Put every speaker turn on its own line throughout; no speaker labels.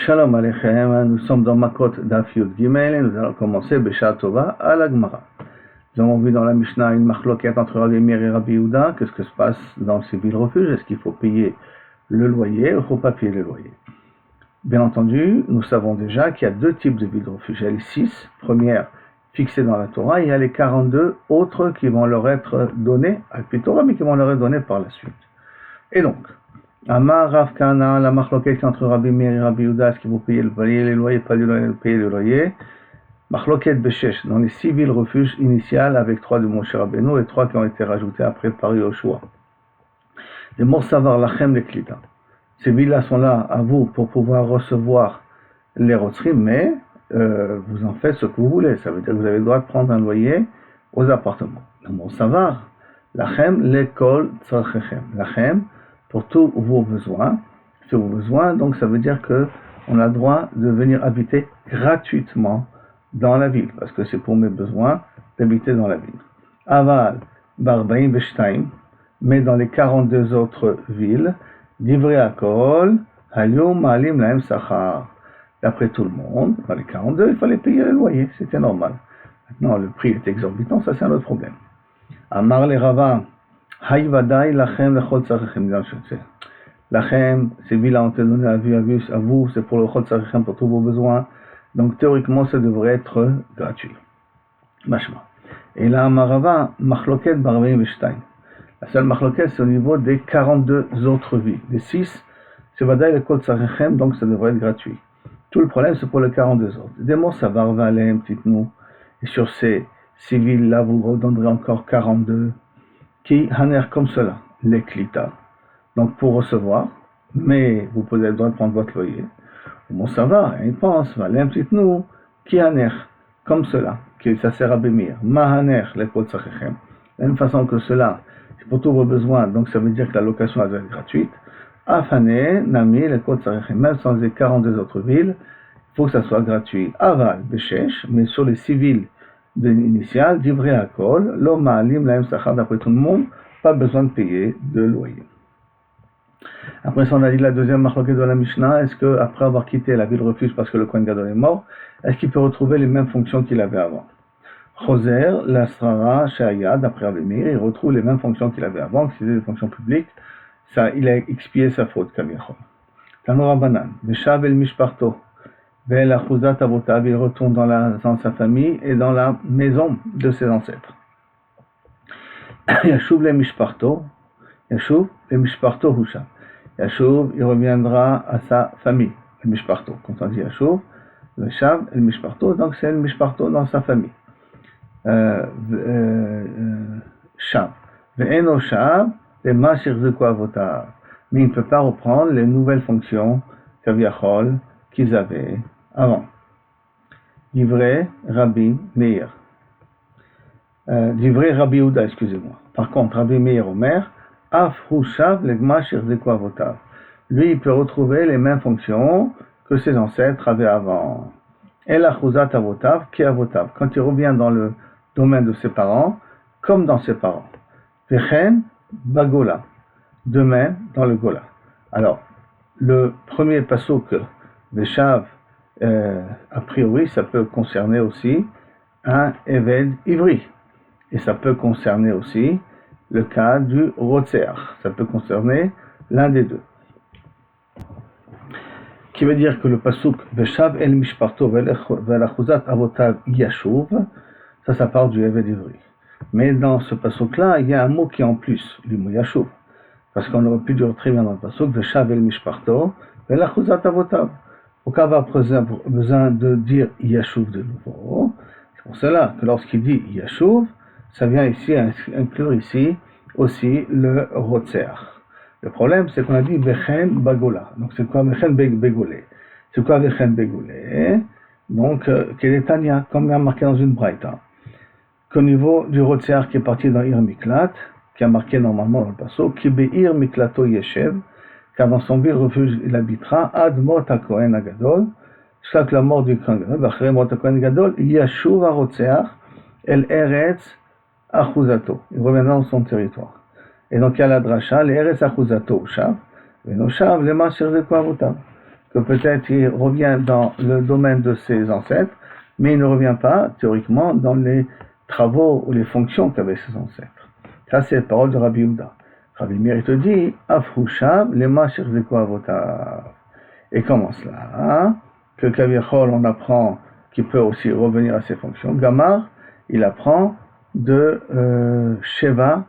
Shalom Aleichem, nous sommes dans Makot Daf Yud Gimel et nous allons commencer Besha Tova à la Gemara. Nous avons vu dans la Mishnah une marloquette entre Rabbi Meir et Rabbi Yehuda. Qu'est-ce que se passe dans ces villes refuges? Est-ce qu'il faut payer le loyer ou il ne faut pas payer le loyer? Bien entendu, nous savons déjà qu'il y a deux types de villes refuges. Il y a les 6 premières fixées dans la Torah et il y a les 42 autres qui vont leur être données à la Torah mais qui vont leur être données par la suite. Et donc, Amar Rav Kana, la marloquette entre Rabbi Meir et Rabbi Yehuda, est-ce qu'il faut payer le loyer, pas payer le loyer? Marloquette Beshesh, dans les 6 villes refuges initiales avec 3 de Moshe Rabbeinu et 3 qui ont été rajoutés après par Yoshua. Les Morsavar Lachem les Klita. Ces villes-là sont là à vous pour pouvoir recevoir les rotsrim, mais vous en faites ce que vous voulez. Ça veut dire que vous avez le droit de prendre un loyer aux appartements. Les Morsavar Lachem l'école Tzarchechem. Lachem pour tous vos besoins. Tous vos besoins, donc ça veut dire que on a le droit de venir habiter gratuitement dans la ville, parce que c'est pour mes besoins d'habiter dans la ville. Aval, Barbaim, Beshtaim, mais dans les 42 autres villes, Divrei Akol, Hayom, Maalim, Lahem, Sachar. D'après tout le monde, dans les 42, il fallait payer le loyer, c'était normal. Maintenant, le prix est exorbitant, ça c'est un autre problème. Amar le Rava, Hayvadai, Lachem, Lechol Tzarechim, Lachem, ces villes ont été données à vous, c'est pour le Chol Tzarechim, pour tous vos besoins. Donc théoriquement, ça devrait être gratuit. Mashma. Et là, Marava, Machloket Barbaim Beshtaim. La seule Machloket, c'est au niveau des 42 autres villes. Les 6, c'est Vadaï le Kol Tzarechem, donc ça devrait être gratuit. Tout le problème, c'est pour les 42 autres. Des mots, ça va revaler un petit nous. Et sur ces villes-là, vous redonnerez encore 42. Qui haner comme cela, les Klita. Donc pour recevoir, mais vous pouvez le droit de prendre votre loyer. Bon, ça va, il pense, va aller un petit nous, qui haner, comme cela, qui ça sert à bémir, mahaner, les pots de sachechem, de la même façon que cela, c'est pour tous vos besoins, donc ça veut dire que la location doit être gratuite. Afane, nami, les pots de sachechem, même sans les 42 autres villes, il faut que ça soit gratuit. Aval, beshesh, mais sur les 6 villes initiales, divrei akol, lo ma'alim, lahem sachar, d'après tout le monde, pas besoin de payer de loyer. Après ça, on a dit la deuxième marloquette de la Mishnah, est-ce qu'après avoir quitté la ville refuge parce que le Kohen Gadol est mort, est-ce qu'il peut retrouver les mêmes fonctions qu'il avait avant? Choser, l'Asrara, Shaya, d'après Rabbi Meir, il retrouve les mêmes fonctions qu'il avait avant, que c'était des fonctions publiques, ça, il a expié sa faute, Kaviachol. Tanora Banan, Veshav el Mishparto, Vel Achuzat Avotav, il retourne dans sa famille et dans la maison de ses ancêtres. Yashuv le Mishparto, Yashuv le Mishparto Hushav. Yashuv, il reviendra à sa famille, le Mishparto. Quand on dit Yashuv, le Shav et le Mishparto, donc c'est le Mishparto dans sa famille. Shav. Ve'eno Shav, le Mashir Zeko Avotav. Mais il ne peut pas reprendre les nouvelles fonctions Kaviachol qu'ils avaient avant. Divrei Rabbi Meir. Divrei Rabbi Yehuda, excusez-moi. Par contre, Rabbi Meir Omer, lui, il peut retrouver les mêmes fonctions que ses ancêtres avaient avant. Et la Chuzat Avotav, qui est Avotav, quand il revient dans le domaine de ses parents, comme dans ses parents. Vechen Bagola, demain dans le Gola. Alors, le premier pasuk, Veshav, a priori, ça peut concerner aussi un Eved Ivri. Et ça peut concerner aussi le cas du Rotseach, ça peut concerner l'un des deux. Qui veut dire que le pasuk Veshav el Mishparto velachuzat avotav yashuv, ça parle du Eved Ivri. Mais dans ce pasuk-là, il y a un mot qui est en plus, le mot yashuv. Parce qu'on aurait pu dire très bien dans le pasuk Veshav el Mishparto velachuzat avotav. Pourquoi avoir besoin de dire yashuv de nouveau? C'est pour cela que lorsqu'il dit yashuv, ça vient ici inclure ici aussi le Rotseach. Le problème, c'est qu'on a dit Vechen Bagola. Donc, c'est quoi Vechen Begolé? C'est quoi Vechen Begolé? Donc, quel est Tanya, comme il y a marqué dans une braïta, qu'au niveau du Rotseach qui est parti dans Ir Miklat, qui a marqué normalement dans le passo, qui Be'ir Miklato Yeshev, qu'avant son ville refuge il habitera, Ad Mot HaKohen Agadol, jusqu'à la mort du Kohen Gadol, V'achrei Mot HaKohen Agadol, Yashuv HaRotseach, El Eretz Achuzato, il reviendra dans son territoire. Et donc il y a la dracha, les Eretz Achuzato, Shav, et nos Shav, les Mashir de Avotav. que peut-être il revient dans le domaine de ses ancêtres, mais il ne revient pas, théoriquement, dans les travaux ou les fonctions qu'avaient ses ancêtres. Ça, c'est la parole de Rabbi Yehuda. Rabbi Meir te dit, Afroucham, lema shirzeko avotav. Et comment cela hein? Que Kaviachol, on apprend qu'il peut aussi revenir à ses fonctions. Gamar, il apprend de Sheva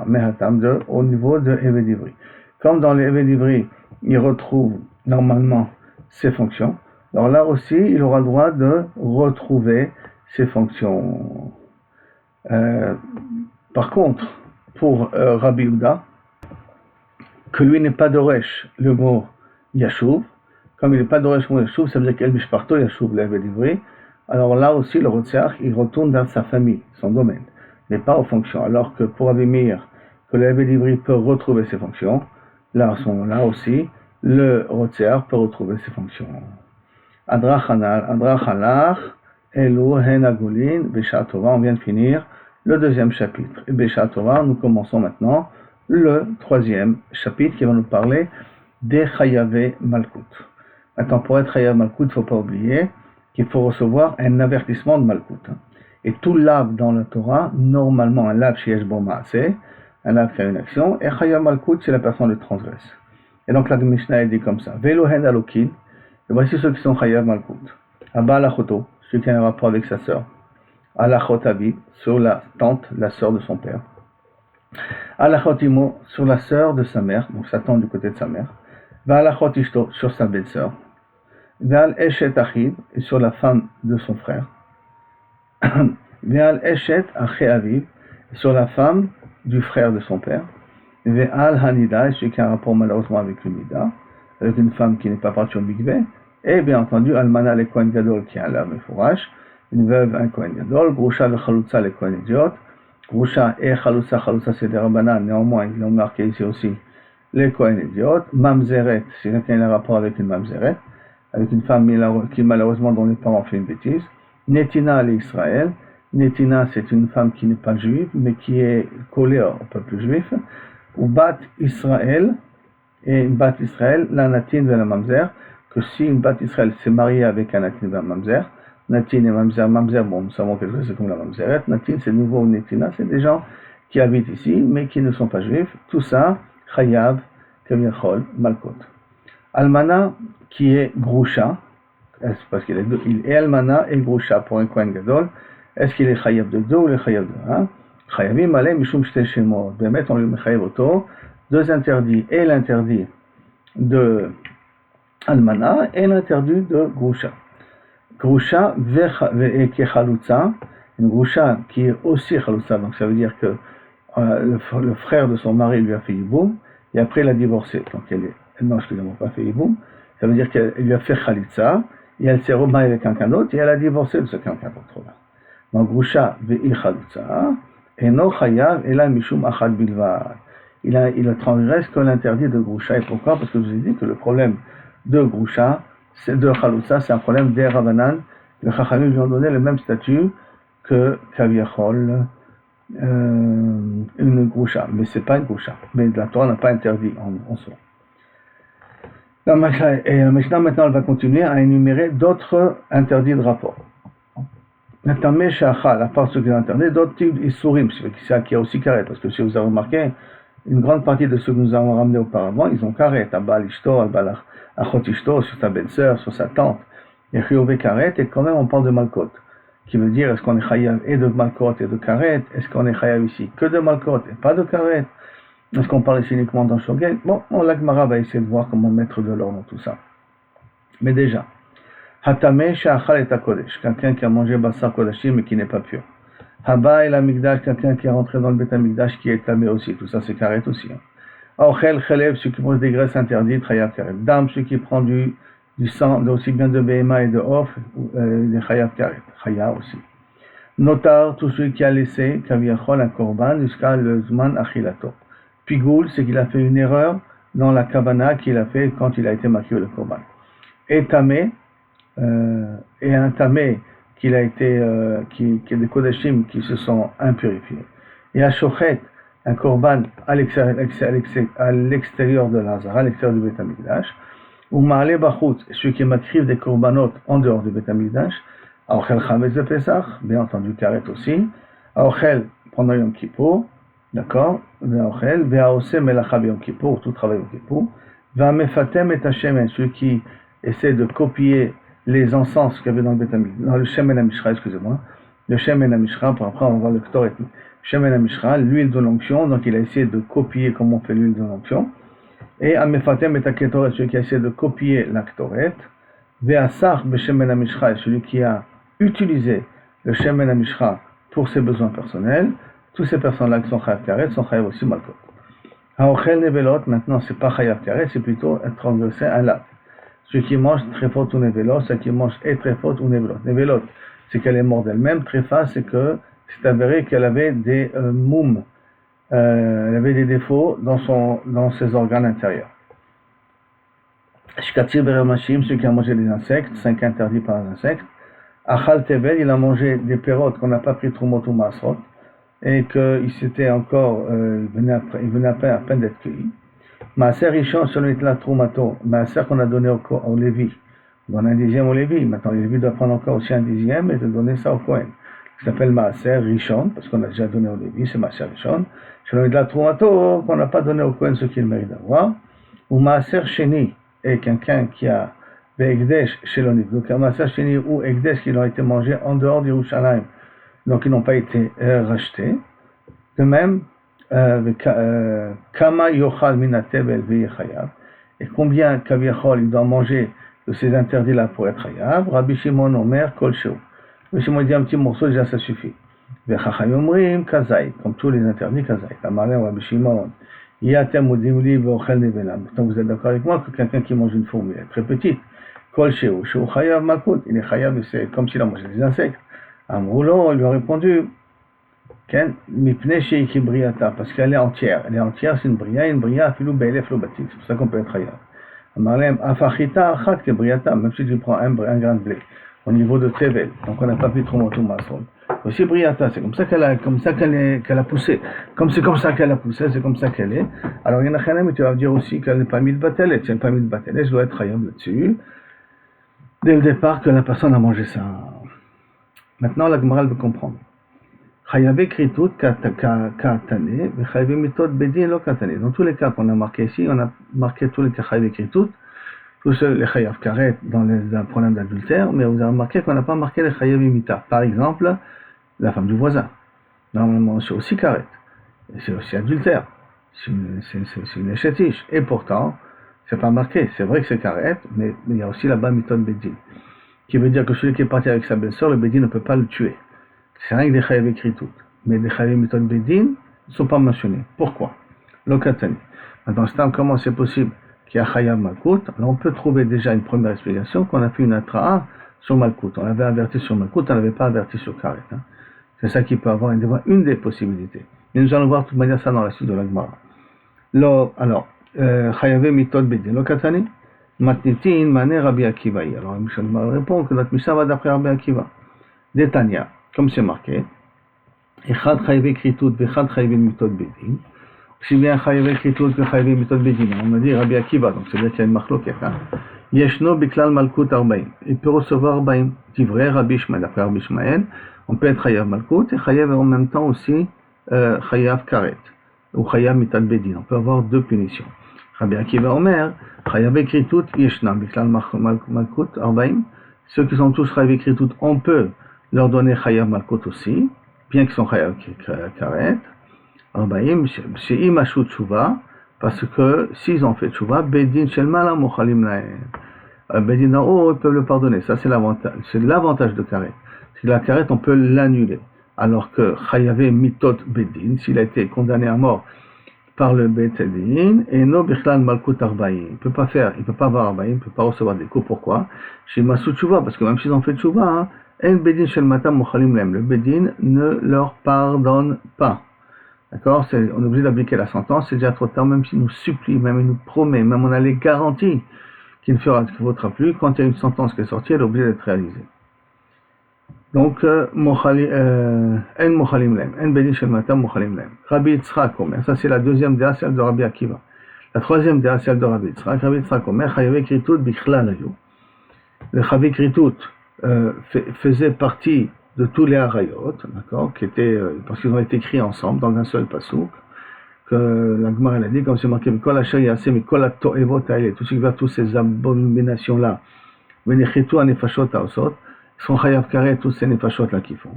Mehatam, au niveau de Eved Ivri. Comme dans les Eved Ivri, il retrouve normalement ses fonctions, alors là aussi, il aura le droit de retrouver ses fonctions. Par contre, pour Rabbi Yehuda, que lui n'est pas d'Oresh, le mot Yashuv, comme il n'est pas d'Oresh le mot Yashuv, ça veut dire qu'El Mishparto Yashuv l'Eved Ivri, alors là aussi, le Rotseach, il retourne vers sa famille, son domaine, mais pas aux fonctions. Alors que pour Rabbi Meir, que l'Eved Ivri peut retrouver ses fonctions, là, à ce moment-là aussi, le Rotseach peut retrouver ses fonctions. Adrachalach, Elu, Hen Agulin, Beshat Tova, on vient de finir le deuxième chapitre. Et Beshat Tova, nous commençons maintenant le troisième chapitre qui va nous parler des Chayavé Malkout. Maintenant, pour être Chayav Malkout, il ne faut pas oublier qu'il faut recevoir un avertissement de Malkout. Et tout lave dans la Torah, normalement, un lave Sheyesh Bo Maaseh, un lave qui a une action, et Chayav Malkout, c'est la personne qui transgresse. Et donc la Mishnah dit comme ça, Velohen Alokin, et voici ceux qui sont Chayav Malkout. Abba Alachoto, celui qui a un rapport avec sa sœur. Alachot Abi, sur la tante, la sœur de son père. Alachot Imo, sur la sœur de sa mère, donc sa tante du côté de sa mère. Ve'alachot Ishto, sur sa belle-sœur. Ve'al Eshet Achid, et sur la femme de son frère. Ve'al Eshet Aché Aviv, et sur la femme du frère de son père. Ve'al Hanida, et celui qui a un rapport malheureusement avec une Nida, avec une femme qui n'est pas partie au Mikveh. Et bien entendu, Almana le Kohen Gadol, qui est un lave Mefourash, une veuve, un Kohen Gadol, Grusha le Chalutza, les Kohen Idiot. Grusha et Chalutza c'est des Rabbanan, néanmoins, ils l'ont marqué ici aussi, les Kohen Idiot. Mamzeret, c'est quelqu'un qui a un rapport avec une Mamzeret, avec une femme qui malheureusement dont les parents ont fait une bêtise. Netina l'Israël. Netina, c'est une femme qui n'est pas juive, mais qui est collée au peuple juif. Ou Bat Israël, et une Bat Israël, la Natin de la Mamzer, que si une Bat Israël s'est mariée avec un Natin de la Mamzer, Natin et Mamzer, bon, nous savons quelque chose, c'est comme la Mamzeret. Natin, c'est nouveau, Netina, c'est des gens qui habitent ici, mais qui ne sont pas juifs. Tout ça, Chayav, Kaviachol, Malkot. Almana, qui est Grusha, parce qu'il est Almana et Grusha pour un Kohen Gadol, est-ce qu'il est Chayav de deux ou le Chayav de un? Chayavim alem mishum shte shemot. Bemet, on lui met Chayav auto, deux interdits, et l'interdit de Almana et l'interdit de Grusha. Grusha et qui est Chalutza, une Grusha qui est aussi Chalutza, donc ça veut dire que le frère de son mari lui a fait Yiboum, et après il a divorcé, donc non, excusez-moi, pas fait Yiboum, ça veut dire qu'elle lui a fait Chalitza, et elle s'est remariée avec quelqu'un d'autre, et elle a divorcé de ce quelqu'un d'autre là. Donc Grusha ve'i Chalutza, et no Chayav, et là Mishum Achad Bilvad. Il a transgresse que l'interdit de Grusha, et pourquoi? Parce que je vous ai dit que le problème de Grusha, de Chalutza, c'est un problème des Ravanan. Les Chachamim lui ont donné le même statut que Kaviachol, une Grusha, mais c'est pas une Grusha. Mais la Torah n'a pas interdit en soi. La Mishnah maintenant elle va continuer à énumérer d'autres interdits de rapport. Natamé Shachal, à part ceux qui sont interdits, d'autres types d'Issourim, qui a aussi carré, parce que si vous avez remarqué, une grande partie de ceux que nous avons ramenés auparavant, ils ont carré, Abal Ishto, Abal Achot Ishto, sur sa belle-sœur, sur sa tante, et Chiyové Karet, et quand même on parle de Malkot, qui veut dire est-ce qu'on est Chayav et de Malkot et de Karet, est-ce qu'on est Chayav ici que de Malkot et pas de Karet, est-ce qu'on parle ici uniquement d'un Shogeg? Bon, la Gemara va essayer de voir comment mettre de l'ordre dans tout ça. Mais déjà, Hatame Shachal et Kodesh, quelqu'un qui a mangé Bassar Kodashim mais qui n'est pas pur. Haba et la Migdash, quelqu'un qui est rentré dans le Beth Migdash qui est tamé aussi, tout ça c'est Karet aussi. Aochel Chelev, celui qui mange des graisses interdites, Chayav Karet. Dam, celui qui prend du sang, aussi bien de Behema et de Off, des Chayav Karet, Chayav aussi. Notar, tout celui qui a laissé Kaviachol un korban jusqu'à le Zman Achilato. Pigoul, c'est qu'il a fait une erreur dans la kavana qu'il a fait quand il a été marqué le korban. Et tamé, et un tamé qu'il a été, qui est des kodashim qui se sont impurifiés. Et à Shochet, un korban à l'extérieur de l'Azara, à l'extérieur du Beth Amikdash. ou Ma'ale Bachut, celui qui m'écrive des korbanot en dehors du Beth Amikdash, Aochel Chametz de Pesach, bien entendu Karet aussi, Aochel pendant Yom Kippour, d'accord, Ve'aochel, Ve'aose Melacha Yom Kippour, tout travail Yom Kippour, Ve'amefatem et Hashem, celui qui essaie de copier les encens qu'il y avait dans le Beth Amikdash, dans le Shemen HaMishra, excusez-moi, le Shemen HaMishra, après on va voir le Ktoret, Shemen HaMishra, l'huile de l'onction, donc il a essayé de copier comment on fait l'huile de l'onction, et Amefatem et Aketoret, celui qui a essayé de copier la Ktoret, Ve'asach Beshemen HaMishra, celui qui a utilisé le Shemen HaMishra pour ses besoins personnels, toutes ces personnes-là qui sont Chayav Karet sont Chayav aussi Malkot. Haochel Nevelot, maintenant c'est pas Chayav Karet, c'est plutôt être transgressé un lat. Celui qui mange Trefot ou Nevelot, celui qui mange et Trefot ou Nevelot. Nevelot, c'est qu'elle est morte d'elle-même. Trefa, c'est que c'est avéré qu'elle avait des moum, elle avait des défauts dans ses organes intérieurs. Shkatir Beremashim, celui qui a mangé des insectes, 5 interdits par les insectes. Achal Tevel, il a mangé des pérotes qu'on n'a pas pris Trumot ou Masrot, et qu'il s'était encore, il venait à peine d'être cueilli. Maaser Rishon, celui de la Trumato, Maaser qu'on a donné au Lévi. On donne un dixième au Lévi. Maintenant, le Lévi doit prendre encore aussi un dixième et de donner ça au Kohen. Ça s'appelle Maaser Rishon, parce qu'on a déjà donné au Lévi, c'est Maaser Rishon. Celui de la Trumato, qu'on n'a pas donné au Kohen ce qu'il mérite d'avoir. Ou Maaser Sheni, et quelqu'un qui a Egdesh chez l'Onif. Donc, un Maaser Sheni ou Egdesh qui ont été mangés en dehors du Yerushalayim. Donc ils n'ont pas été rachetés. De même, Kama Yochal Minatebel Veyechayav, et combien Kaviachol il doit manger de ces interdits-là pour être Chayav. Rabbi Shimon Omer Kol Sheu. Rabbi Shimon dit un petit morceau, déjà ça suffit. Vechachayim Omrim Kazai, comme tous les interdits Kazai. Amarem Rabbi Shimon. Yatem Udimli Veochel Nevelam. Donc vous êtes d'accord avec moi que quelqu'un qui mange une fourmi très petite, Kol Sheu, Sheu Chayav Malkut, il est Chayav, c'est comme s'il a mangé des insectes. Amroulo, il lui a répondu, parce qu'elle est entière. Elle est entière, c'est une bria, filou be'elef lo batik. C'est pour ça qu'on peut être chayav. Amarlem, afachita achat ke briata, même si tu prends un grain de blé, au niveau de tevel, donc on n'a pas pu trop monter masron. Aussi briata, c'est comme ça qu'elle a poussé. Comme c'est comme ça qu'elle a poussé, c'est comme ça qu'elle est. Alors il y en a mais tu vas dire aussi qu'elle n'est pas mise de batelet. Si elle n'est pas mise de batelet, je dois être chayav là-dessus. Dès le départ que la personne a mangé ça. Maintenant, la Gemara veut comprendre. Chayavé kritut katane, chayavé méthode bedin lo katane. Dans tous les cas qu'on a marqué ici, on a marqué tous les cas chayavé kritut, tous les chayav karet dans les problèmes d'adultère, mais vous avez remarqué qu'on n'a pas marqué les chayavé mita. Par exemple, la femme du voisin. Normalement, c'est aussi karet. C'est aussi adultère. C'est une échetiche. Et pourtant, c'est pas marqué. C'est vrai que c'est karet, mais il y a aussi là-bas méthode bedin. Qui veut dire que celui qui est parti avec sa belle-sœur, le Bédin ne peut pas le tuer. C'est rien que des chayav écrit tout. Mais des chayav méthode Bédin ne sont pas mentionnés. Pourquoi? Lokatani. Maintenant, comment c'est possible qu'il y a chayav Malkout? Alors on peut trouver déjà une première explication qu'on a fait une atra'a sur Malkout. On l'avait averti sur Malkout, on n'avait pas averti sur Karet. C'est ça qui peut avoir une des possibilités. Mais nous allons voir de toute manière ça dans la suite de la Gemara. Alors, chayav méthode Bédin. Lokatani. Matnitin mané Rabbi Akiva. Alors, Michel répond que notre Mishnah va d'après Rabbi Akiva. Détania, comme c'est marqué, Echad chayavé kritut vechad chayavé mitod bedin. Si bien chayavé kritut que chayavé mitod bedin. On a dit Rabbi Akiva, donc c'est-à-dire qu'il y a une marloquette. Yeshno biklal malkut arbaim. Il peut recevoir arbaim. C'est vrai, Rabbi Ishmael, d'après Rabbi Ishmael, on peut être chayav malkut et chayav en même temps aussi chayav karet ou chayav mitod bedin. On peut avoir deux punitions. Rabbi Akiva Omer, chayav kritut yeshna biklal malkut arbaim. Ceux qui sont tous chayav kritut, on peut leur donner chayav malkut aussi, bien qu'ils sont chayav karet. Arbaim, c'est imashut tshuva, parce que s'ils ont fait tshuva, bedin shel mala mochalim lahem. Bedin en haut, ils peuvent le pardonner. Ça, c'est l'avantage de karet. Si la karet, on peut l'annuler. Alors que chayavé mitot bedin, s'il a été condamné à mort par le Bet Din, et no bichlal malkut arbaim. Il peut pas avoir arbaim, il peut pas recevoir des coups. Pourquoi? Chez Masou Tshuva, parce que même s'ils ont fait Tshuva, en bedin shel matam mochalim lem. Le Bedin ne leur pardonne pas. D'accord? On est obligé d'appliquer la sentence, c'est déjà trop tard, même s'il nous supplie, même il nous promet, même on a les garanties qu'il ne votera plus. Quand il y a une sentence qui est sortie, elle est obligée d'être réalisée. Donc, en mochalim lem, en bedin shel matam mochalim lem. Rabbi Yitzchak Omer, ça c'est la deuxième déa, celle de Rabbi Akiva. La troisième dea, celle de Rabbi Yitzhak. Rabbi Yitzhak Omer, Chayav Kritout Bichlal Ayu. Le Chayav Kritout faisait partie de tous les harayot, d'accord, qui étaient, parce qu'ils ont été écrits ensemble dans un seul pasouk, que la Gemara a dit, comme c'est marqué, Kol Asher Yaseh Mikol HaTo'evot Haele, tout ce qui va tous ces abominations-là, Venechitu HaNefashot HaOsot, ils sont Chayav Karet, tous ces Nefashot-là qui font.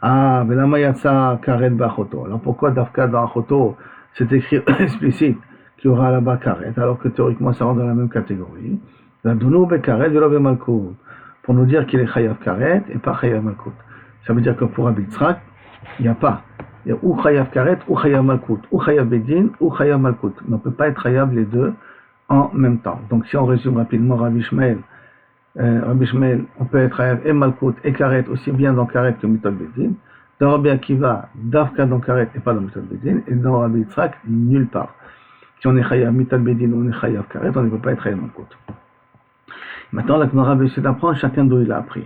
Ah, Velama Yatsa Karet Ba'achoto. Alors pourquoi Dafka dans Achoto, c'est écrit explicite qu'il y aura là-bas Karet, alors que théoriquement ça rentre dans la même catégorie. La Dounou Bekaret, Velo Bemalkout, pour nous dire qu'il est Chayav Karet et pas Chayav Malkout. Ça veut dire que pour Rabbi Yitzhak, il n'y a pas. Il y a ou Chayav Karet, ou Chayav Malkout, ou Chayav Bedin, ou Chayav Malkout. On ne peut pas être Chayav les deux en même temps. Donc si on résume rapidement Rabbi Shmuel, on peut être Chayav et Malkout et Karet aussi bien dans Karet que Mitot Bedin. Dans Rabbi Akiva, Davka dans Karet et pas dans Mitot Bedin. Et dans Rabbi Yitzhak, nulle part. Si on est Chayav Mitot Bedin ou on est Chayav Karet, on ne peut pas être Chayav Malkout. Maintenant, la Gemara va essayer d'apprendre chacun d'où il a appris.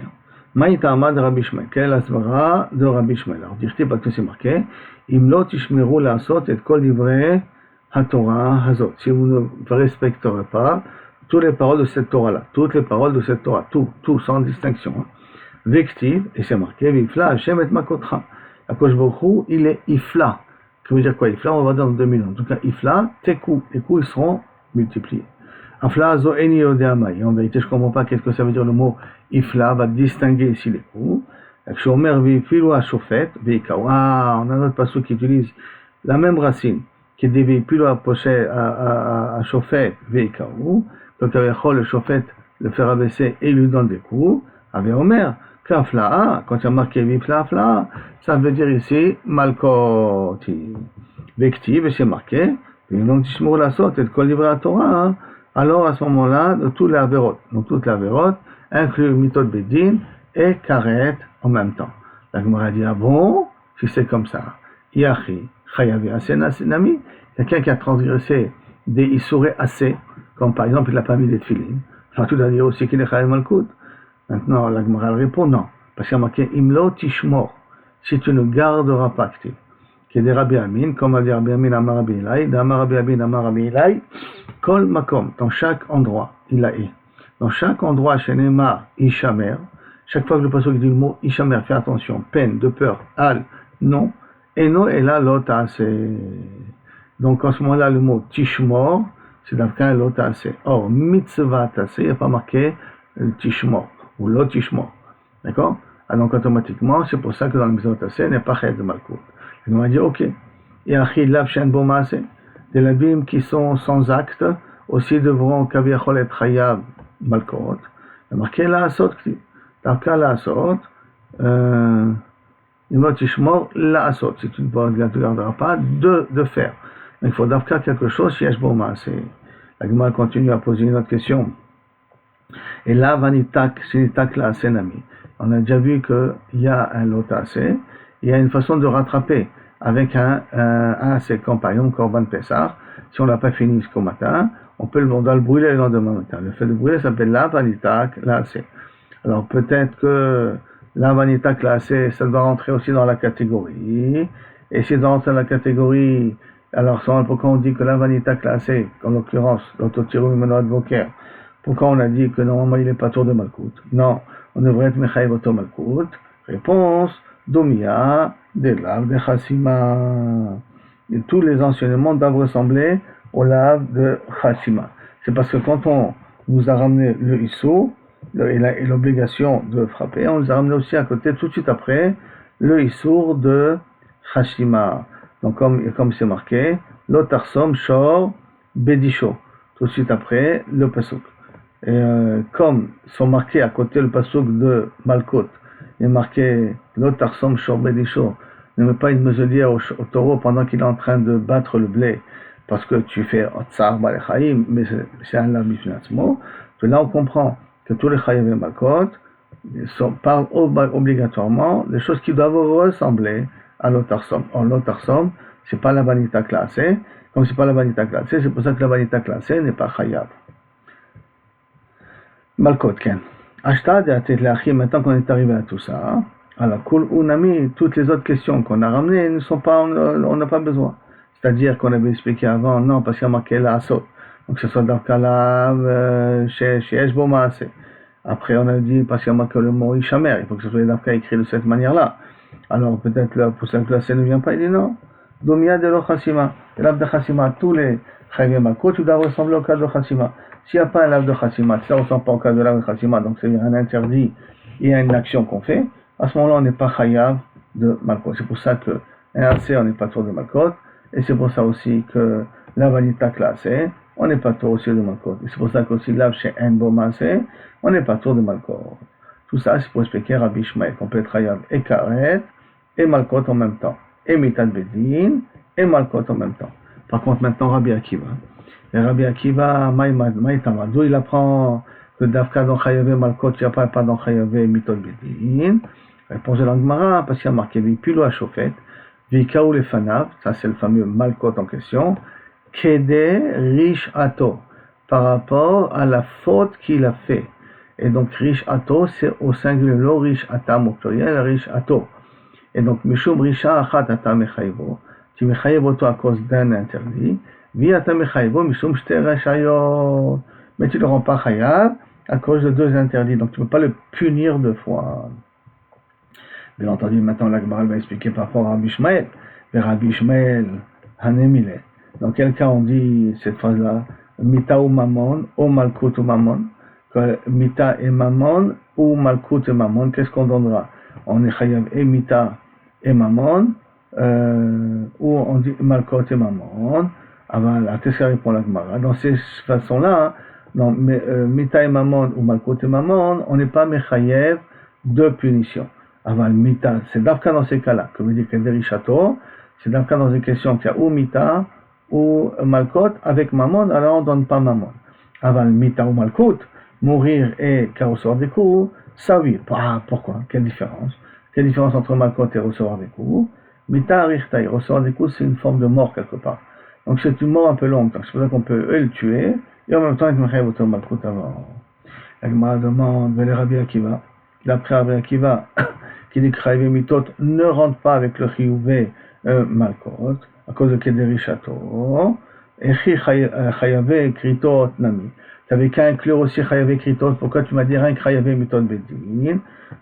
Maïta Amad de Rabbi Shmuel. Quelle est la svara de Rabbi Shmuel? Alors, dirti parce que c'est marqué, Imlo tishmeru la'asot et kol divrei haTorah hazot. Si vous ne respecterez pas toutes les paroles de cette Torah-là, toutes les paroles de cette Torah, tout, sans distinction. Vektiv, et c'est marqué, Vifla Hashem et Makotra. Akosh Baruch Hu, il est Ifla. Ça veut dire quoi Ifla? On va voir dans 2000 ans. En tout cas, Ifla, tes coups, ils seront multipliés. Afla zo eni yodeamai. En vérité, je ne comprends pas qu'est-ce que ça veut dire le mot Ifla, va distinguer ici les coups. Shomer vifilu a shofet, veikau. Ah, on a un autre passage qui utilise la même racine, qui est des vifilu a shofet, veikau. Donc, le shofet le faire abaisser et lui donne des coups. Avec Omer, Kafla, quand il y a marqué Vifla, ça veut dire ici Malkoti. Vektiv, et c'est marqué, donc Tishmur la sorte et de kol divrei Torah. Alors à ce moment-là, de toutes les avérotes, donc toutes les avérotes, inclut Mitot Bedin et Karet en même temps. La Gemara dit, ah bon, si c'est comme ça, Yachi, Chayavi, Asenami, quelqu'un qui a transgressé des Issouré assez, comme par exemple il n'a pas mis des tefilines, alors tout à dire aussi qu'il est Chayav Malkout. Maintenant, la Gemara répond non, parce qu'il y a marqué Imlo Tishmor, si tu ne garderas pas, qui est des Rabbi Amin, comme a dit Rabbi Amin Amar Rabbi Elai, d'Amar Rabbi Amin Amar Rabbi Elai, Kol Makom, dans chaque endroit, il a est. Dans chaque endroit, chez Neymar, Ishamer, chaque fois que le passage dit le mot Ishamer, fais attention, peine, de peur, al, non, et non, et là, l'otase. Donc en ce moment-là, le mot Tishmor, c'est d'abord l'otase. Or, mitzvah tase, il n'y a pas marqué Tishmor, ou l'otishmor. D'accord? Donc automatiquement, c'est pour ça que dans le mitzvah tase, il n'y a pas Chayav de Malkout. Et on va dire, ok, et Achi Lav Shen Bo Maase, des labim qui sont sans acte, aussi devront Kaviachol et Chayav Malkout. Il y a marqué la Asot, Tarka la Asot, Imot Tishmor la Asot, si tu ne garderas pas, de faire. Mais il faut d'Afka quelque chose, Yesh Bo Maase. La Gemara continue à poser une autre question. Et là, Vanitak, Sinitak la Asenami. On a déjà vu qu'il y a un lotase, il y a une façon de rattraper avec c'est comme par exemple Korban Pessah, si on l'a pas fini jusqu'au matin, on doit le brûler le lendemain matin. Le fait de brûler s'appelle la vanitak, la assez. Alors peut-être que la vanitak, la assez, ça doit rentrer aussi dans la catégorie. Et si ça doit rentrer dans la catégorie, alors pourquoi on dit que la vanitak, la assez, en l'occurrence, l'autotirou menot voker, pourquoi on a dit que normalement il n'est pas tour de Malkout? Non, on devrait être mechaïv auto Malkout. Réponse, Domia, des laves de Chassima. Et tous les enseignements doivent ressembler aux laves de Chassima. C'est parce que quand on nous a ramené le Issou et l'obligation de frapper, on nous a ramené aussi à côté, tout de suite après, le Issour de Chassima. Donc comme c'est marqué, Lotarsom Shor Bedisho. Tout de suite après, le Pasuk. Et comme sont marqués à côté le Pasuk de Malkout, il est marqué Lotarsom Shor Bedisho, ne mets pas une meselière au taureau pendant qu'il est en train de battre le blé, parce que tu fais Otsar Balechaim, mais c'est un labifinatsmo. Là, on comprend que tous les Chayav et Malkot parlent obligatoirement des choses qui doivent ressembler à l'Otarsom. Or, l'Otarsom, c'est pas la vanita classée. Comme c'est pas la vanita classée, c'est pour ça que la vanita classée n'est pas Chayav. Malkot, Ken. Ashtad et Atetlachi, maintenant qu'on est arrivé à tout ça, alors, Kul Unami, toutes les autres questions qu'on a ramenées ne sont pas, on n'a pas besoin. C'est-à-dire qu'on avait expliqué avant, non, parce qu'il y a marqué la Asot. Donc que ce soit Davka Lav, chez Bo Maase. Après, on a dit, parce qu'il y a marqué le mot Ishamer, il faut que ce soit Davka écrit de cette manière-là. Alors peut-être là, pour ça que la scène ne vient pas, il dit non. Domia de lo Chassima. Et l'Av de Chassima, tous les Chayve Malkot, tu dois ressembler au cas de Chassima. S'il n'y a pas un Lav de Chassima, ça ne ressemble pas au cas de Lav de Chassima, donc c'est un interdit et une action qu'on fait, à ce moment-là, on n'est pas Chayav de Malkot. C'est pour ça que RC, on n'est pas tour de Malkot, et c'est pour ça aussi que la Vanita classée, on n'est pas tour aussi de Malkot. Et c'est pour ça qu'aussi Lav chez Enbo Maasé, on n'est pas tour de Malkot. Tout ça, c'est pour expliquer Rabbi Ishmael, qu'on peut être Chayav et Karet, et Malkot en même temps, et Mitad Bedin, et Malkot en même temps. Par contre, maintenant, Rabbi Akiva. Et Rabbi Akiva, Maïtama, d'où il apprend que Davka dans Chayavé Malkot, il n'y a pas dans Chayavé Mitad Bedin. Réponse de l'Angmara, parce qu'il y a marqué Vipilo à Shofet, Vikaou le Fanav, ça c'est le fameux Malkot en question, Kede Rish Ato, par rapport à la faute qu'il a fait. Et donc Rish Ato, c'est au singulier, le Rish Atam au pluriel, Rish Ato. Et donc, Mishum Risha Achat Ata Mechayvo, tu Mechayvo toi à cause d'un interdit, Vi Ata Mechayvo, Mishum Shte Rashayot, mais tu ne le rends pas Chayav à cause de deux interdits, donc tu ne peux pas le punir deux fois. Bien entendu, maintenant la Gemara va expliquer par rapport à Rabbi Ishmael. Mais Rabbi Ishmael, Hanemile. Dans quel cas on dit cette phrase-là, Mita ou Mammon, ou Malkut ou Mammon, que Mita et Mammon, ou Malkut et Mammon, qu'est-ce qu'on donnera? On est Chayav et Mita et Mammon, ou on dit Malkut et Mammon. Ah voilà, qu'est-ce que répond la Gemara? Dans ces façons-là, non, Mita et Mammon, ou Malkut et Mammon, on n'est pas Mechayev de punition. Aval Mita, c'est Davka dans ces cas-là, que veut dire Kederi Chateau, c'est Davka dans ces questions qu'il y a ou Mita ou Malkot avec Mammon, alors on ne donne pas Mammon. Aval Mita ou Malkot, mourir et qu'à recevoir des coups, ça oui. Ah, pourquoi? Quelle différence? Quelle différence entre Malkot et recevoir des coups? Mita Arichtaï, recevoir des coups, c'est une forme de mort quelque part. Donc c'est une mort un peu longue, donc c'est pour ça qu'on peut le tuer, et en même temps être Mechayev auto Malkot avant. La Gemara demande, Vele Rabbi Akiva, d'après Rabbi Akiva, qui dit que Chayavé Mitot ne rentre pas avec le Chiyuvé Malkot, à cause de Kederi Chateau, et Chayavé Kritot Nami. Tu avais qu'à inclure aussi Chayavé Kritot, pourquoi tu m'as dit rien que Chayavé Mitot Bedin?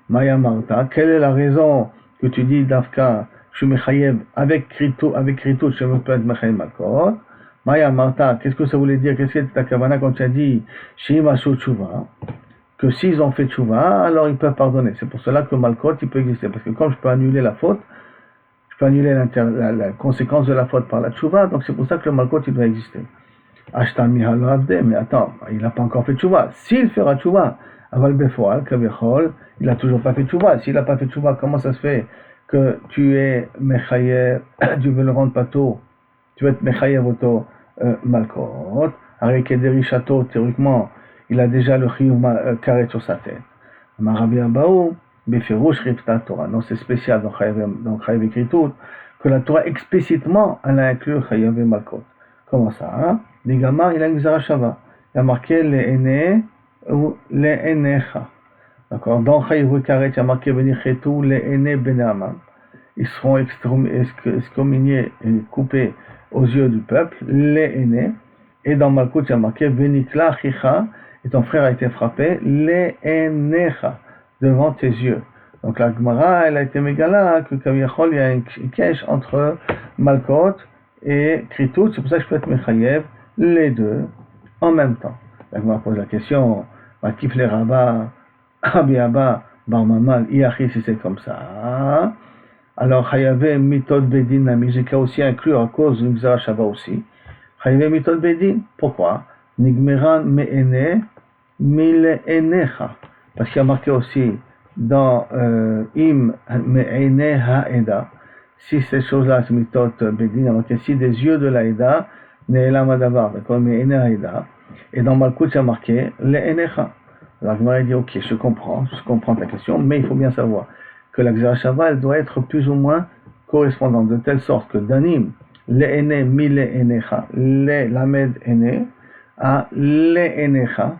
Maya Marta, quelle est la raison que tu dis Davka, je suis Mechayev avec Kritot, je me peux être Mechayev Malkot? Maya Marta, qu'est-ce que ça voulait dire? Qu'est-ce que c'était ta kavana quand tu as dit Shima Shotshuva? Que s'ils ont fait tchouva, alors ils peuvent pardonner. C'est pour cela que Malkot, il peut exister. Parce que comme je peux annuler la faute, je peux annuler la conséquence de la faute par la tchouva, donc c'est pour ça que le Malkot, il doit exister. Ashtan Mihalo Avde, mais attends, il n'a pas encore fait tchouva. S'il fera tchouva, Aval Befoal, Kavechol, il n'a toujours pas fait tchouva. S'il n'a pas fait tchouva, comment ça se fait que tu es Mechayev, tu veux le rendre pato, tu veux être Mechayev auto Malkot, avec Kederi Chateau, théoriquement, il a déjà le chiyuv karet sur sa tête. Marabi Abaou, Befirouch Rifta Torah. Non, c'est spécial dans Chayav Ekritout, que la Torah explicitement, elle a inclus Chayav Malkot. Comment ça, hein? Les gamins, il a une Zarashava. Il a marqué les aînés ou les aînécha. D'accord? Dans Chayav Karet, il a marqué Benichetou, les aînés Benamam. Ils seront excommuniés et coupés aux yeux du peuple, les aînés. Et dans Malkut, il y a marqué Venikla Chicha, et ton frère a été frappé, Le'enecha, devant tes yeux. Donc la Gemara, elle a été mégala, que Kaviyachol, il y a une cache entre Malkot et Kritout, c'est pour ça que je peux être Mechayev, les deux, en même temps. La Gemara pose la question, Makif le Rabba, Abi Abba, Bar Mamal, Iachi, si c'est comme ça. Alors, Chayavé, Mitod Bedin, Nami, j'ai qu'à aussi inclure à cause d'une Xara Shava aussi. Chayavé, Mitod Bedin, pourquoi? Nigmeran Me'ene, Mile Enecha. Parce qu'il y a marqué aussi dans Im Me'ene Ha'eda, si ces choses-là, c'est Mitod Bedin, il y a marqué si des yeux de l'Aïda, Ne'elam Adavar, d'accord, Me'ene Ha'eda. Et dans Malkut, il y a marqué Le'enecha. Alors, je dit, ok, je comprends ta question, mais il faut bien savoir que la Xara Shava, elle doit être plus ou moins correspondante, de telle sorte que Danim, Le'ene Mile Enecha, Le Lamed Ene, à Le'enecha,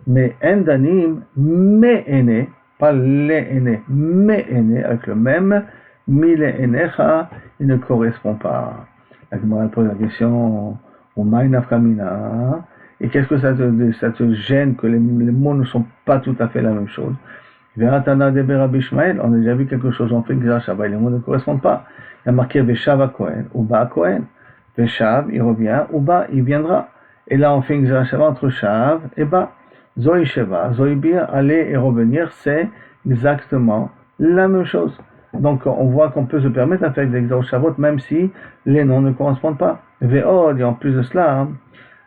mais Endanim, Me'ene, pas Le'ene, Me'ene, avec le même, Mile'enecha, il ne correspond pas. La Gemara pose la question, Umay Nafkamina, Et qu'est-ce que ça te gêne que les mots ne sont pas tout à fait la même chose? Ve'atana de Rabbi Ishmael, on a déjà vu quelque chose, on fait Gzera Shabbat, les mots ne correspondent pas. Il y a marqué Veshav à Kohen, Uba à Kohen. Veshav, il revient, Uba, il viendra. Et là, on fait Gzera Shabbat entre Shav et Ba. Zoï Sheva, Zoï Bir, aller et revenir, c'est exactement la même chose. Donc, on voit qu'on peut se permettre de faire des Gzera Shabbat, même si les noms ne correspondent pas. Ve'od, et en plus de cela,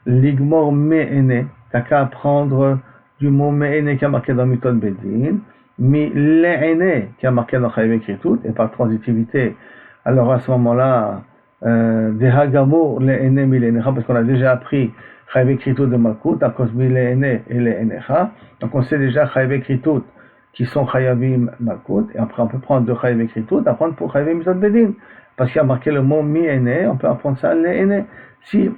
Ligmor Me'ene, t'as qu'à apprendre du mot Me'ene qui a marqué dans Mitot Bedin, mais Le'ene qui a marqué dans Chayav Ekritut, et par transitivité, alors à ce moment-là, Dehagamor Le'ene Milenecha, parce qu'on a déjà appris Chayav Ekritut de Malkut, à cause de Le'ene et Le'enecha, donc on sait déjà Chayav Ekritut qui sont Chayavim Malkut, et après on peut prendre de Chayav Ekritut, apprendre pour Chayav Mitot Bedin, parce qu'il y a marqué le mot Mi'ene, on peut apprendre ça Le'ene. Si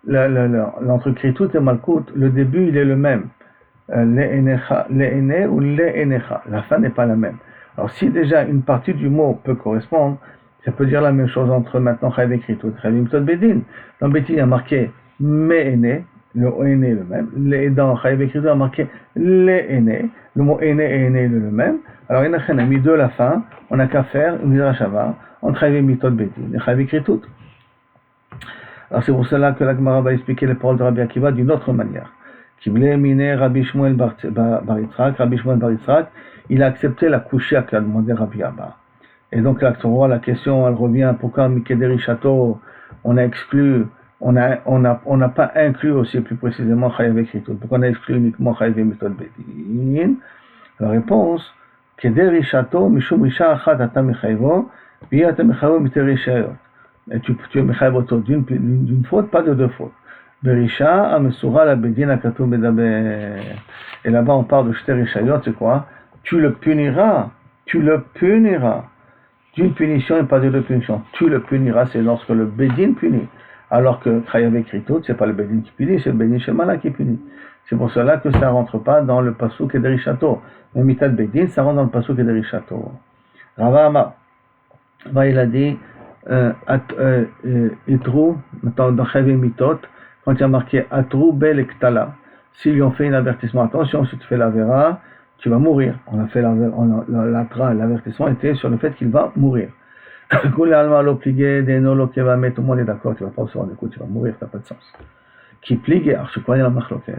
l'entre Ekritut et Malkut, le début il est le même. Le'ene ou le'enecha. La fin n'est pas la même. Alors si déjà une partie du mot peut correspondre, ça peut dire la même chose entre maintenant Chayav Ekritut et Chayav Mitot Bedin. Dans Bedin il y a marqué me'ene, le ene est le même. Dans Chayav Ekritut il y a marqué le'ene, le mot ene et ene est le même. Alors il y a mis deux à la fin, on n'a qu'à faire une Gzera Shabbat entre Chayav Mitot Bedin et Chayav Ekritut. Alors c'est pour cela que la Gemara va expliquer les paroles de Rabbi Akiva d'une autre manière. Rabbi Shmuel Bar Yitzhak, il a accepté la couchia qu'a demandé Rabbi Abba. Et donc là, la question, elle revient, pourquoi Mikederi Chateau, on a exclu, on n'a pas inclus aussi plus précisément Chayav Ekritut. Pourquoi on a exclu uniquement Chayav Mitot Bedin? La réponse, Kederi Chateau, Mishum Risha Achat Ata Mechayvo, Bi Ata Mechayvo Miteri Shayot. Et tu es Mechayv auto d'une faute, pas de deux fautes. Berisha, Amesura, la Bedin, Akatou, Bedaber. Et là-bas, on parle de Shter Rishayot, c'est quoi? Tu le puniras d'une punition et pas de deux punitions. Tu le puniras, c'est lorsque le Bedin punit. Alors que Chayav Ekritut, c'est pas le Bedin qui punit, c'est le Bedin Shemala qui punit. C'est pour cela que ça rentre pas dans le Pasuk et Rishato. Le Mitat Bedin, ça rentre dans le Pasuk et Rishato. Rava Amar. Il a dit, Itrou, dans Chayav Mitot, quand il y a marqué Atrou Bel Ektala, s'ils lui ont fait un avertissement, attention, si tu fais la vera, tu vas mourir. On a fait l'avertissement était sur le fait qu'il va mourir. Tout le monde est d'accord, tu vas pas se rendre compte, tu vas mourir, ça n'a pas de sens. Qui pligue, alors je crois la machloket.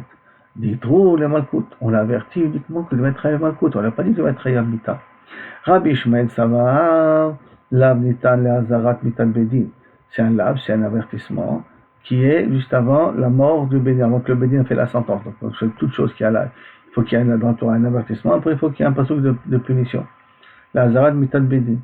Dit trop les malkout. On l'a averti uniquement que de mettre Chayav malkout. On l'a pas dit de mettre Chayav mita. Rabbi Ishmael Savar, lav nitan le hazarat mitan bedin. C'est un lav, c'est un avertissement qui est juste avant la mort du Bédin, avant que le Bédin fait la sentence. Donc c'est toute chose qui a là. Il faut qu'il y ait dans le Torah un avertissement, après il faut qu'il y ait un pasuk de punition. La hazarat mitan bedin.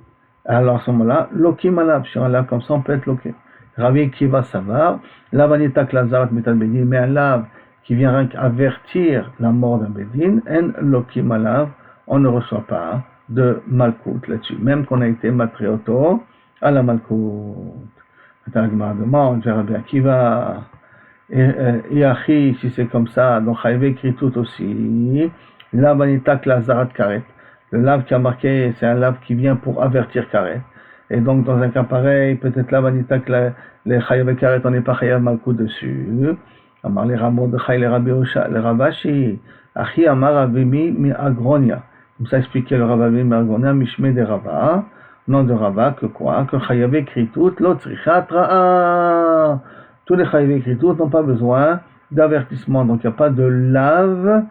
Alors à ce moment-là, lokim alab, sur un lav comme ça, on peut être loqué. Rabbi Kiva Savar, lavanita que la hazarat mitan bedin, mais un lav qui vient avertir la mort d'un Bédin, en lokim alab, on ne reçoit pas de malkout là-dessus, même qu'on a été matrioto à la malkout. La Gemara demande, Rabbi Akiva, et si c'est comme ça, donc Chayav Ekritut aussi, lav anitak la zarat karet. Le lav qui a marqué, c'est un lav qui vient pour avertir karet. Et donc dans un cas pareil, peut-être lav anitak le Chayav karet, on n'est pas Chayav malkout dessus. Amar les Ramon de Chay, les Ravashi, Achi Amar Avimi mi Agronia. Comme ça expliquait le Ravavim mi Agronia, Mishme de Rava. Nom de Rava, que quoi? Que Chayav Ekritut, l'autre Tzrichat Ra'a. Tous les Chayav Ekritut n'ont pas besoin d'avertissement. Donc il n'y a pas de lav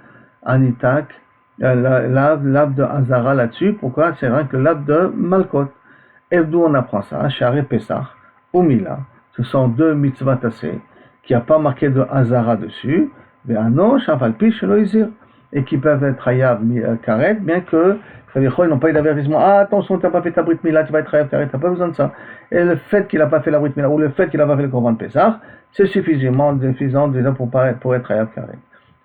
anitak, lav de Hazara là-dessus. Pourquoi? C'est rien que lav de Malkot. Et d'où on apprend ça? Share Pesach ou Mila. Ce sont deux mitzvah tassés qui n'a pas marqué de Hazara dessus. Et qui peuvent être Chayav Karet, bien que ils n'ont pas eu d'avertissement. Ah, attention, tu n'as pas fait ta Brit Mila, tu vas être Chayav Karet, tu n'as pas besoin de ça. Et le fait qu'il n'a pas fait la Brit Mila, ou le fait qu'il n'a pas fait le Korban de Pesach, c'est suffisant déjà pour être Chayav Karet.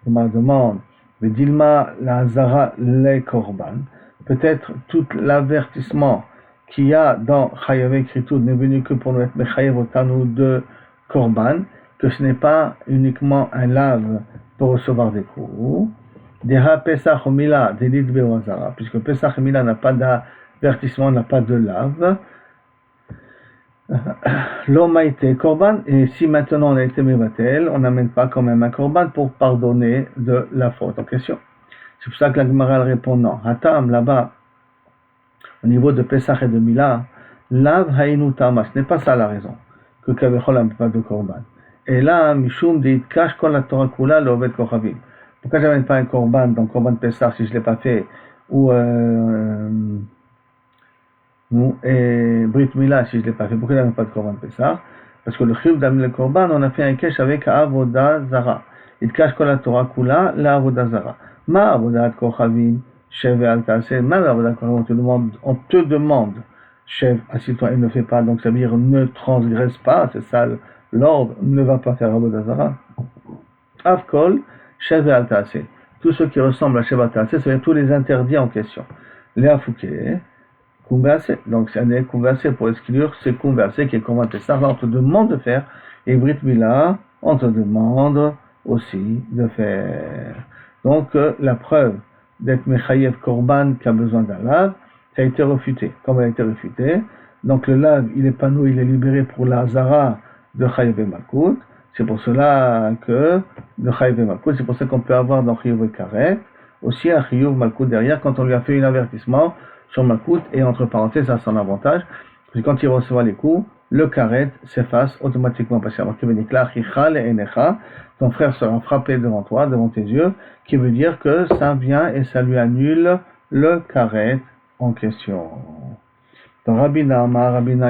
Je me demande, mais Dilma, la Hazara, les Korban, peut-être tout l'avertissement qu'il y a dans Chayav Ekritut n'est venu que pour nous être Mechayev Otanu de Korban, que ce n'est pas uniquement un lave pour recevoir des coups. Deha Pesach ou Mila, Dedit Be'ozara, puisque Pesach et Mila n'a pas d'avertissement, n'a pas de lave. L'homme a été korban, et si maintenant on a été mevatel, on n'amène pas quand même un korban pour pardonner de la faute en question. C'est pour ça que la Gemara répond non. Hatam, là-bas, au niveau de Pesach et de Mila, Lav Hainu Tama, ce n'est pas ça la raison, que Kavechol n'a pas de korban. Et là, Mishum dit Kash Kol la Torah Kula le Oved Kochavim. Pourquoi j'amène pas un korban, donc korban Pesach si je ne l'ai pas fait, ou Brit Mila si je ne l'ai pas fait? Pourquoi j'amène pas de korban Pesach? Parce que le Chiyuv d'amener le korban, on a fait un kesh avec Avoda Zara. Il Kash Kol la Torah Kula la Avoda Zara. Ma Avodat Kochavim. Shev et Al-Taseh, même on te demande, Shev, assis-toi et ne fais pas, donc ça veut dire ne transgresse pas, c'est ça l'ordre, ne va pas faire Avodah Zara. Avkol, Shev et Al-Taseh, tout ce qui ressemble à Shev Al-Taseh, c'est-à-dire tous les interdits en question. Les Afouké, Kumbase, donc c'est un Kumbase pour exclure, c'est Kumbase qui est commenté ça, on te demande de faire, et Brit Mila, on te demande aussi de faire. Donc la preuve d'être Mechayev Korban qui a besoin d'un lave, ça a été refuté. Comme elle a été réfutée, donc le lave, il est panoué, il est libéré pour la Zara de Chayev et Malkout. C'est pour cela que, de Chayev et Malkout, c'est pour ça qu'on peut avoir dans Chayev et Karet, aussi un Chayev Malkout derrière, quand on lui a fait un avertissement sur Malkout, et entre parenthèses, ça a son avantage, parce que quand il recevra les coups, le Karet s'efface automatiquement, parce qu'il y a marqué Benikla, Chichal et Enecha, ton frère sera frappé devant toi, devant tes yeux, qui veut dire que ça vient et ça lui annule le karet en question. Donc Rabina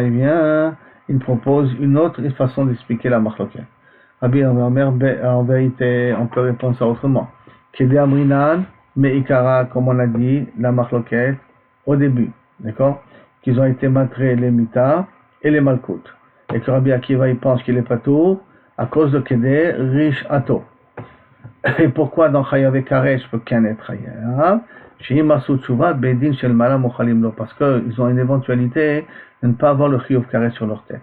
il vient, il propose une autre façon d'expliquer la marloquette. Rabina en vérité, on peut répondre ça autrement. Kede Amrinan, Meikara, comme on a dit, la marloquette au début, d'accord? Qu'ils ont été matrés les mitas et les malkout. Et que Rabbi Akiva il pense qu'il est pas tout à cause de Kede Rish Ato. Et pourquoi dans Chayav et Karet je peux qu'un être Chayav? Chez Masu Tshuva, Bedin Shel Mala Mochalim Lo, parce qu'ils ont une éventualité de ne pas avoir le Chayav Karet sur leur tête.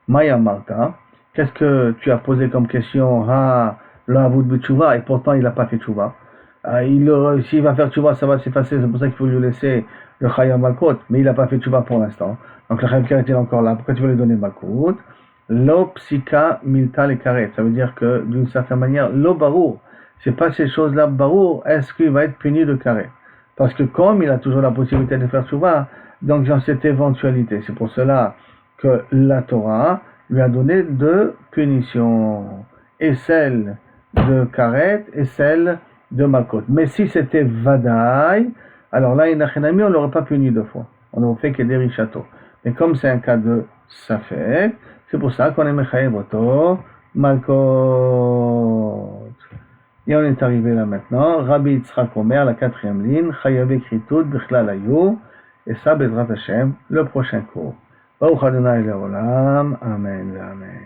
Maya Marta, qu'est-ce que tu as posé comme question? Ah, le Avoud B'Tshuva, et pourtant il n'a pas fait Tshuva. S'il va faire Tshuva, ça va s'effacer, c'est pour ça qu'il faut lui laisser le Chayav Malkot, mais il n'a pas fait Tshuva pour l'instant. Donc le Chayav Karet est encore là, pourquoi tu veux lui donner Malkot? Lo Psika Milta le Karet, ça veut dire que d'une certaine manière, Lo Barou, c'est pas ces choses-là, Barou, est-ce qu'il va être puni de Karet? Parce que comme il a toujours la possibilité de faire Tshuva, donc dans cette éventualité, c'est pour cela que la Torah lui a donné deux punitions, et celle de Karet et celle de Malkot. Mais si c'était Vadaï, alors là, on ne l'aurait pas puni deux fois. On n'aurait fait que des richatos. Mais comme c'est un cas de Safek, c'est pour ça qu'on est Mechayev Oto, Malkot. Et on est arrivé là maintenant. Rabbi Yitzhak Omer, la quatrième ligne, Chayav Ekritud, Bichlal Ayu, et ça, Bezrat Hashem, le prochain cours. Baruch Adonai Leolam, Amen, Amen.